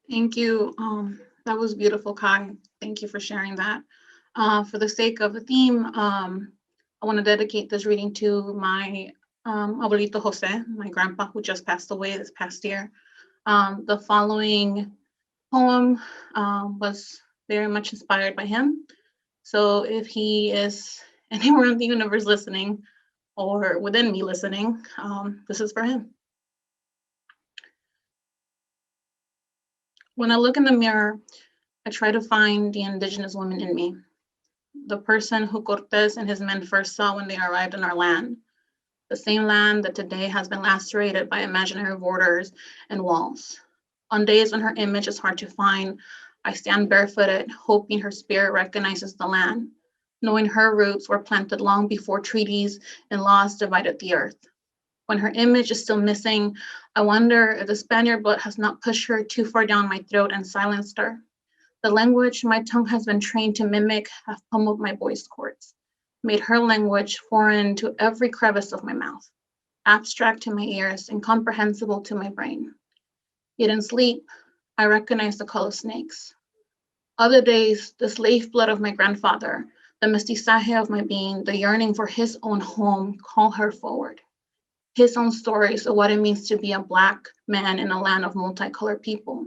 Thank you. That was beautiful, Kai. Thank you for sharing that. For the sake of the theme, I want to dedicate this reading to my abuelito Jose, my grandpa who just passed away this past year. The following poem was very much inspired by him. So if he is anywhere in the universe listening or within me listening, this is for him. When I look in the mirror, I try to find the indigenous woman in me, the person who Cortes and his men first saw when they arrived in our land, the same land that today has been lacerated by imaginary borders and walls. On days when her image is hard to find, I stand barefooted, hoping her spirit recognizes the land, knowing her roots were planted long before treaties and laws divided the earth. When her image is still missing, I wonder if the Spaniard blood has not pushed her too far down my throat and silenced her. The language my tongue has been trained to mimic have pummeled my voice cords, made her language foreign to every crevice of my mouth, abstract to my ears, incomprehensible to my brain. Yet in sleep, I recognize the call of snakes. Other days, the slave blood of my grandfather, the mestizaje of my being, the yearning for his own home, call her forward. His own stories of what it means to be a Black man in a land of multicolored people,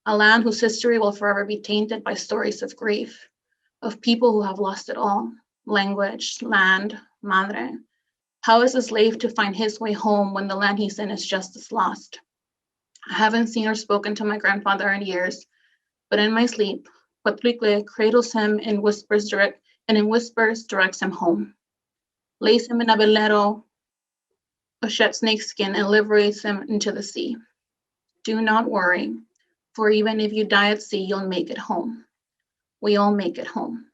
a land whose history will forever be tainted by stories of grief, of people who have lost it all, language, land, madre. How is a slave to find his way home when the land he's in is just as lost? I haven't seen or spoken to my grandfather in years, but in my sleep, LitQuake cradles him in whispers directs him home, lays him in a velero, a shed snakeskin, and liberates him into the sea. Do not worry, for even if you die at sea, you'll make it home. We all make it home.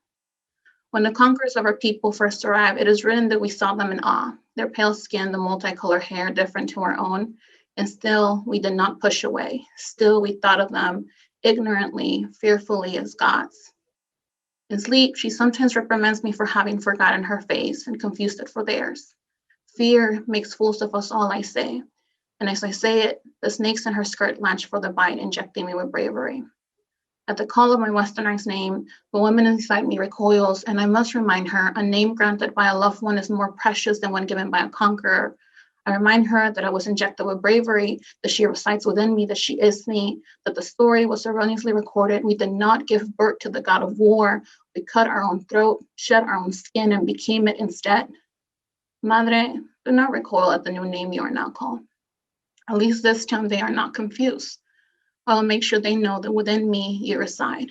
When the conquerors of our people first arrived, it is written that we saw them in awe, their pale skin, the multicolored hair different to our own, and still we did not push away. Still we thought of them ignorantly, fearfully as gods. In sleep, she sometimes reprimands me for having forgotten her face and confused it for theirs. Fear makes fools of us all, I say, and as I say it, the snakes in her skirt latch for the bite, injecting me with bravery. At the call of my westernized name, the woman inside me recoils, and I must remind her a name granted by a loved one is more precious than one given by a conqueror. I remind her that I was injected with bravery, that she resides within me, that she is me, that the story was erroneously recorded. We did not give birth to the god of war. We cut our own throat, shed our own skin, and became it instead. Madre, do not recoil at the new name you are now called. At least this time they are not confused. I'll make sure they know that within me you reside,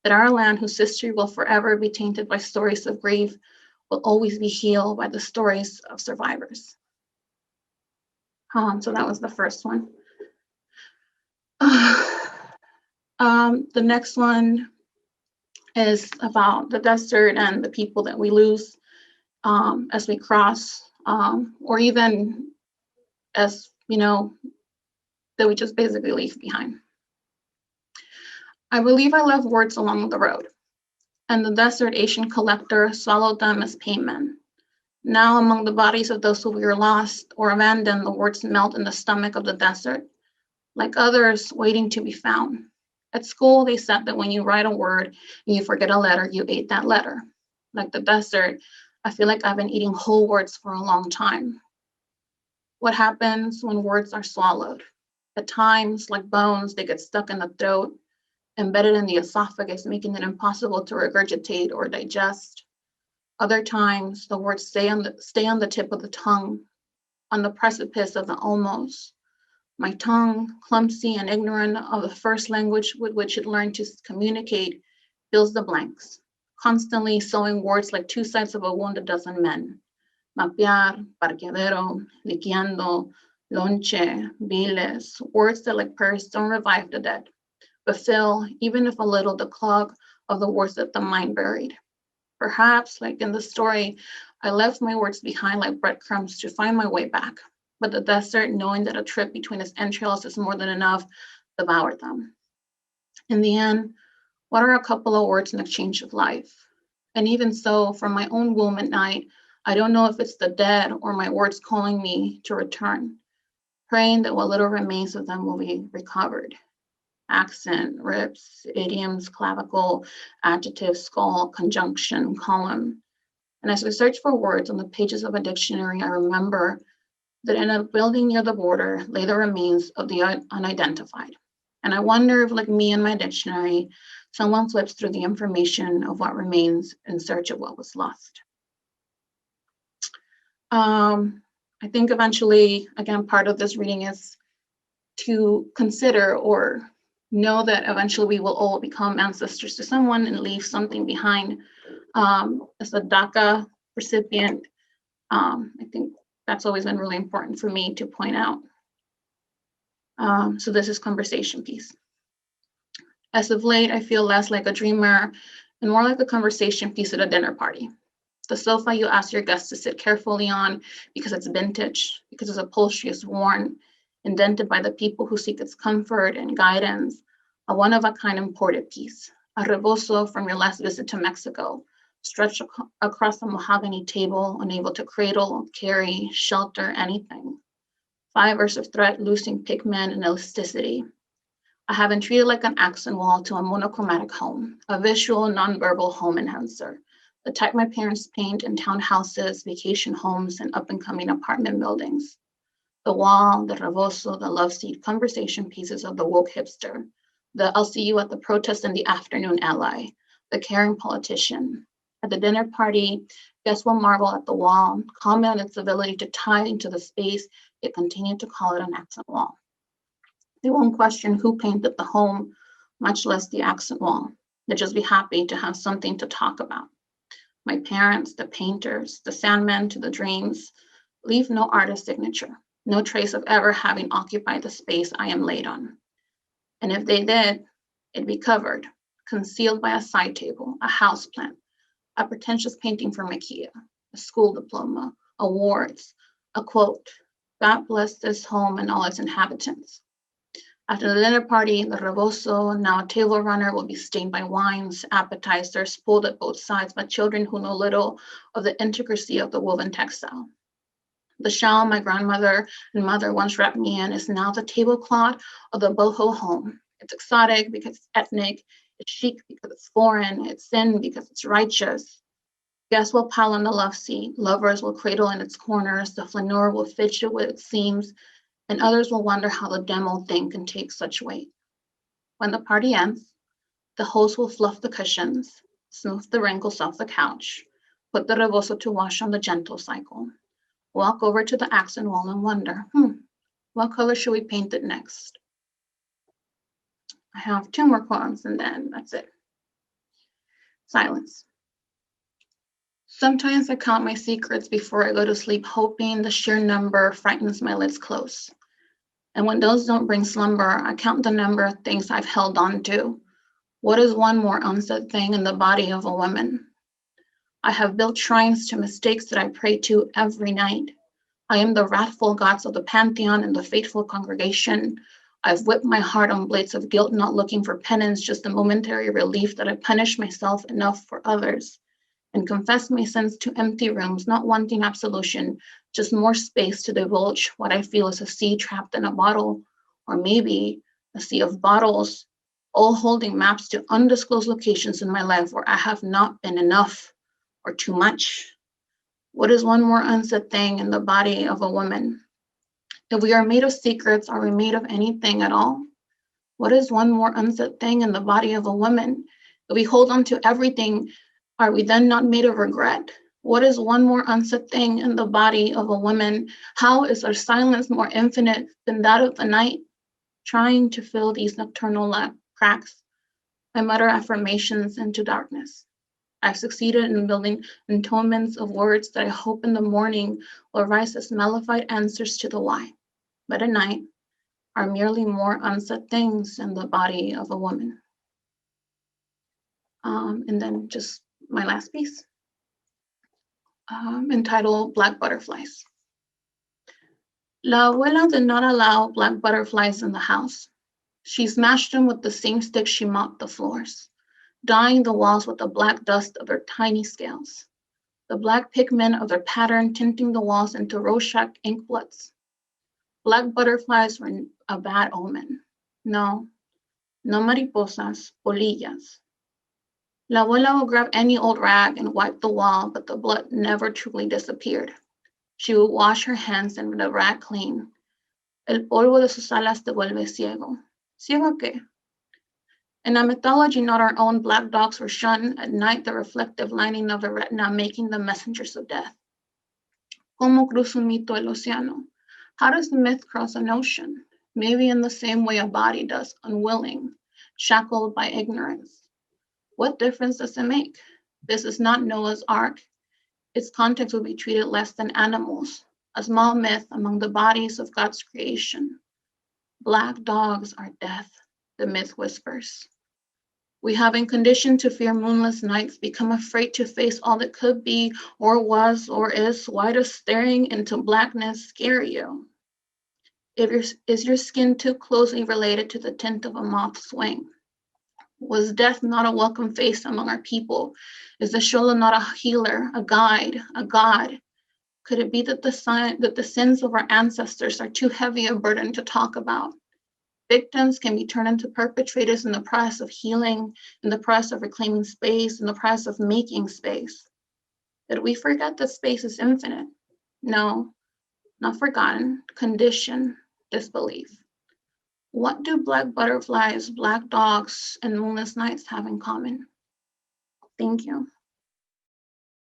that our land, whose history will forever be tainted by stories of grief, will always be healed by the stories of survivors. So that was the first one. The next one is about the desert and the people that we lose as we cross, or even as, that we just basically leave behind. I believe I left words along the road, and the desert Asian collector swallowed them as payment. Now, among the bodies of those who were lost or abandoned, the words melt in the stomach of the desert, like others waiting to be found. At school, they said that when you write a word and you forget a letter, you ate that letter. Like the desert, I feel like I've been eating whole words for a long time. What happens when words are swallowed? At times, like bones, they get stuck in the throat, embedded in the esophagus, making it impossible to regurgitate or digest. Other times, the words stay on the tip of the tongue, on the precipice of the almost. My tongue, clumsy and ignorant of the first language with which it learned to communicate, fills the blanks, constantly sewing words like two sides of a wounded dozen men. Mapear, parqueadero, liqueando, lonche, viles, words that like prayers don't revive the dead, but fill, even if a little, the clog of the words that the mind buried. Perhaps, like in the story, I left my words behind like breadcrumbs to find my way back, but the desert, knowing that a trip between its entrails is more than enough, devoured them. In the end, what are a couple of words in exchange of life? And even so, from my own womb at night, I don't know if it's the dead or my words calling me to return, praying that what little remains of them will be recovered. accent, rips, idioms, clavicle, adjective, skull, conjunction, column. And as I search for words on the pages of a dictionary, I remember that in a building near the border lay the remains of the unidentified. And I wonder if, like me in my dictionary, someone flips through the information of what remains in search of what was lost. I think eventually, again, part of this reading is to consider or know that eventually we will all become ancestors to someone and leave something behind. As a DACA recipient, I think that's always been really important for me to point out. So this is conversation piece. As of late, I feel less like a dreamer and more like a conversation piece at a dinner party. The sofa you ask your guests to sit carefully on because it's vintage, because its upholstery is worn, indented by the people who seek its comfort and guidance, a one-of-a-kind imported piece, a rebozo from your last visit to Mexico, stretched across a mahogany table, unable to cradle, carry, shelter, anything. Fibers of thread losing pigment and elasticity. I have been treated like an accent wall to a monochromatic home, a visual, nonverbal home enhancer, the type my parents paint in townhouses, vacation homes, and up-and-coming apartment buildings. The wall, the rebozo, the love seat, conversation pieces of the woke hipster, the I'll see you at the protest in the afternoon ally, the caring politician. At the dinner party, guests will marvel at the wall, comment on its ability to tie into the space, yet continue to call it an accent wall. They won't question who painted the home, much less the accent wall. They'll just be happy to have something to talk about. My parents, the painters, the Sandmen to the dreams, leave no artist signature, no trace of ever having occupied the space I am laid on. And if they did, it'd be covered, concealed by a side table, a houseplant, a pretentious painting from IKEA, a school diploma, awards, a quote, God bless this home and all its inhabitants. After the dinner party, the rebozo, now a table runner, will be stained by wines, appetizers pulled at both sides by children who know little of the intricacy of the woven textile. The shawl my grandmother and mother once wrapped me in is now the tablecloth of the boho home. It's exotic because it's ethnic, it's chic because it's foreign, it's sin because it's righteous. Guests will pile on the love seat, lovers will cradle in its corners, the flaneur will fidget with its seams, and others will wonder how the demo thing can take such weight. When the party ends, the host will fluff the cushions, smooth the wrinkles off the couch, put the rebozo to wash on the gentle cycle, walk over to the accent wall and wonder, what color should we paint it next? I have 2 more poems and then that's it. Silence. Sometimes I count my secrets before I go to sleep, hoping the sheer number frightens my lids close. And when those don't bring slumber, I count the number of things I've held on to. What is one more unsaid thing in the body of a woman? I have built shrines to mistakes that I pray to every night. I am the wrathful gods of the pantheon and the faithful congregation. I've whipped my heart on blades of guilt, not looking for penance, just a momentary relief that I punish myself enough for others, and confess my sins to empty rooms, not wanting absolution, just more space to divulge what I feel is a sea trapped in a bottle, or maybe a sea of bottles, all holding maps to undisclosed locations in my life where I have not been enough or too much. What is one more unsaid thing in the body of a woman? If we are made of secrets, are we made of anything at all? What is one more unsaid thing in the body of a woman? If we hold on to everything, are we then not made of regret? What is one more unsaid thing in the body of a woman? How is our silence more infinite than that of the night? Trying to fill these nocturnal cracks, I mutter affirmations into darkness. I've succeeded in building entombments of words that I hope in the morning will rise as melodified answers to the why, but at night are merely more unsaid things in the body of a woman. And then just my last piece, entitled Black Butterflies. La abuela did not allow black butterflies in the house. She smashed them with the same stick she mopped the floors, dyeing the walls with the black dust of their tiny scales, the black pigment of their pattern tinting the walls into Rorschach ink bloods. Black butterflies were a bad omen. No, No mariposas, polillas. La abuela would grab any old rag and wipe the wall, but the blood never truly disappeared. She would wash her hands and the rag clean. El polvo de sus alas te vuelve ciego. ¿Ciego a qué? In a mythology not our own, black dogs were shunned at night, the reflective lining of the retina making them messengers of death. ¿Cómo cruza un mito el océano? How does the myth cross an ocean? Maybe in the same way a body does, unwilling, shackled by ignorance. What difference does it make? This is not Noah's Ark. Its context will be treated less than animals, a small myth among the bodies of God's creation. Black dogs are death, the myth whispers. We have been conditioned to fear moonless nights, become afraid to face all that could be or was or is. Why does staring into blackness scare you? Is your skin too closely related to the tint of a moth's wing? Was death not a welcome face among our people? Is the Shola not a healer, a guide, a god? Could it be that the sins of our ancestors are too heavy a burden to talk about? Victims can be turned into perpetrators in the process of healing, in the process of reclaiming space, in the process of making space. Did we forget that space is infinite? No, not forgotten, conditioned, disbelief. What do black butterflies, black dogs, and moonless nights have in common? Thank you.